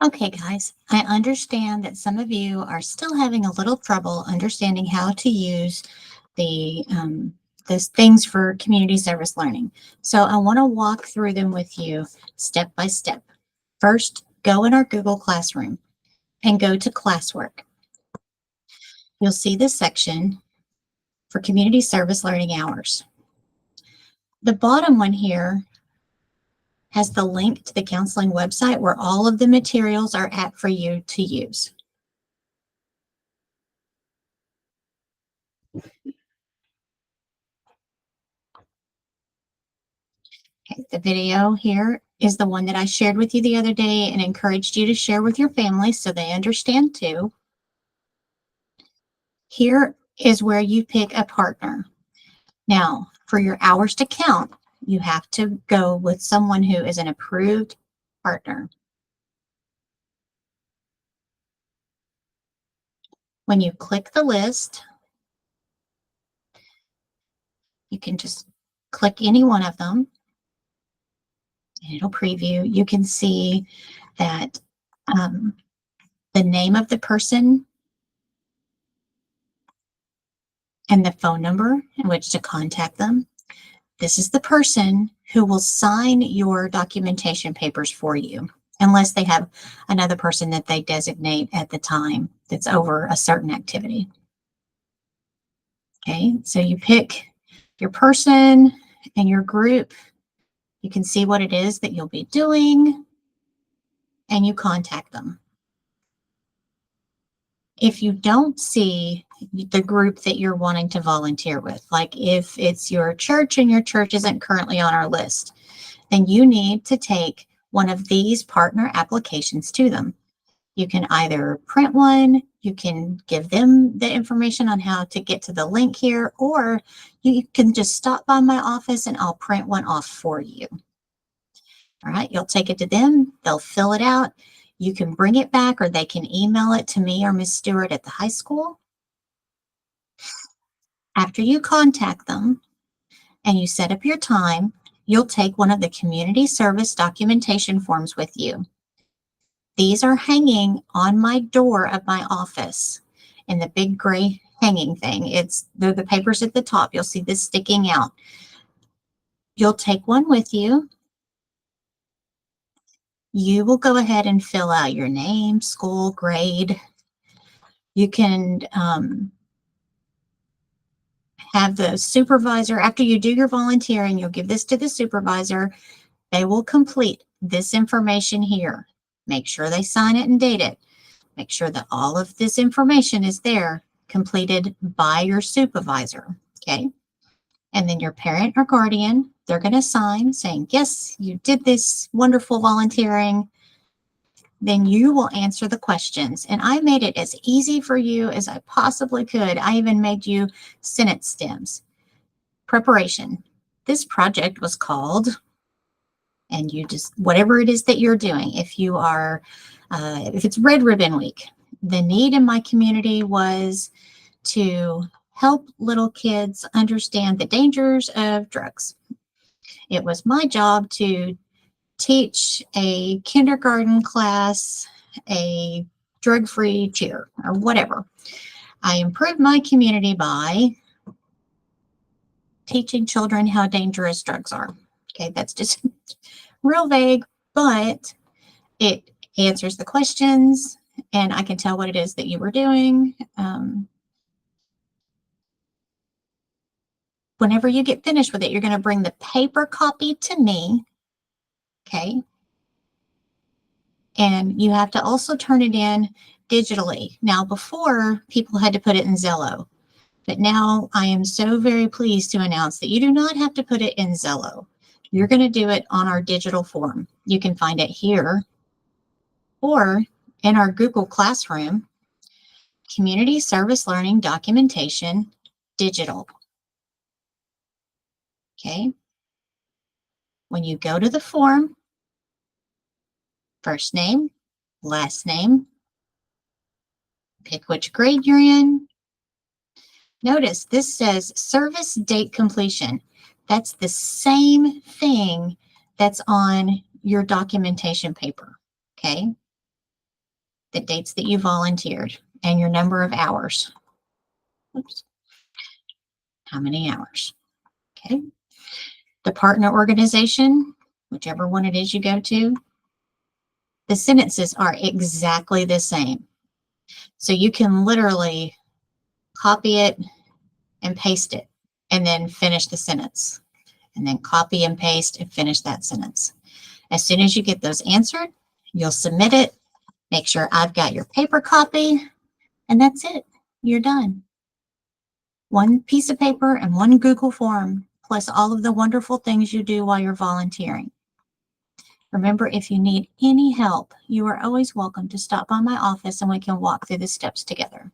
Okay, guys, I understand that some of you are still having a little trouble understanding how to use the those things for community service learning. So I want to walk through them with you step by step. First, go in our Google Classroom and go to classwork. You'll see this section for community service learning hours. The bottom one here has the link to the counseling website where all of the materials are at for you to use. Okay, the video here is the one that I shared with you the other day and encouraged you to share with your family so they understand too. Here is where you pick a partner. Now, for your hours to count, you have to go with someone who is an approved partner. When you click the list, you can just click any one of them and it'll preview. You can see that the name of the person and the phone number in which to contact them. This is the person who will sign your documentation papers for you, unless they have another person that they designate at the time that's over a certain activity. Okay, so you pick your person and your group. You can see what it is that you'll be doing, and you contact them. If you don't see the group that you're wanting to volunteer with, like if it's your church and your church isn't currently on our list, then you need to take one of these partner applications to them. You can either print one, you can give them the information on how to get to the link here, or you can just stop by my office and I'll print one off for you. All right, you'll take it to them, they'll fill it out. You can bring it back or they can email it to me or Miss Stewart at the high school. After you contact them and you set up your time, you'll take one of the community service documentation forms with you. These are hanging on my door of my office in the big gray hanging thing. They're the papers at the top. You'll see this sticking out. You'll take one with you. You will go ahead and fill out your name, school, grade. You can have the supervisor, after you do your volunteering, you'll give this to the supervisor. They will complete this information here. Make sure they sign it and date it. Make sure that all of this information is there, completed by your supervisor, okay? And then your parent or guardian, they're going to sign saying, yes, you did this wonderful volunteering. Then you will answer the questions. And I made it as easy for you as I possibly could. I even made you sentence stems. Preparation. This project was called, and you just, whatever it is that you're doing, if you are, if it's Red Ribbon Week, the need in my community was to help little kids understand the dangers of drugs. It was my job to teach a kindergarten class a drug-free cheer or whatever. I improved my community by teaching children how dangerous drugs are. Okay, that's just real vague, but it answers the questions and I can tell what it is that you were doing. Whenever you get finished with it, you're going to bring the paper copy to me, okay? And you have to also turn it in digitally. Now, before, people had to put it in Zello, but now I am so very pleased to announce that you do not have to put it in Zello. You're going to do it on our digital form. You can find it here or in our Google Classroom, Community Service Learning Documentation Digital. Okay. When you go to the form, first name, last name, pick which grade you're in. Notice this says service date completion. That's the same thing that's on your documentation paper, okay? the dates that you volunteered, and your number of hours. Oops. How many hours? Okay. The partner organization, whichever one it is you go to, the sentences are exactly the same. So you can literally copy it and paste it, and then finish the sentence, and then copy and paste and finish that sentence. As soon as you get those answered, you'll submit it. Make sure I've got your paper copy, and that's it. You're done. One piece of paper and one Google form, plus all of the wonderful things you do while you're volunteering. Remember, if you need any help, you are always welcome to stop by my office and we can walk through the steps together.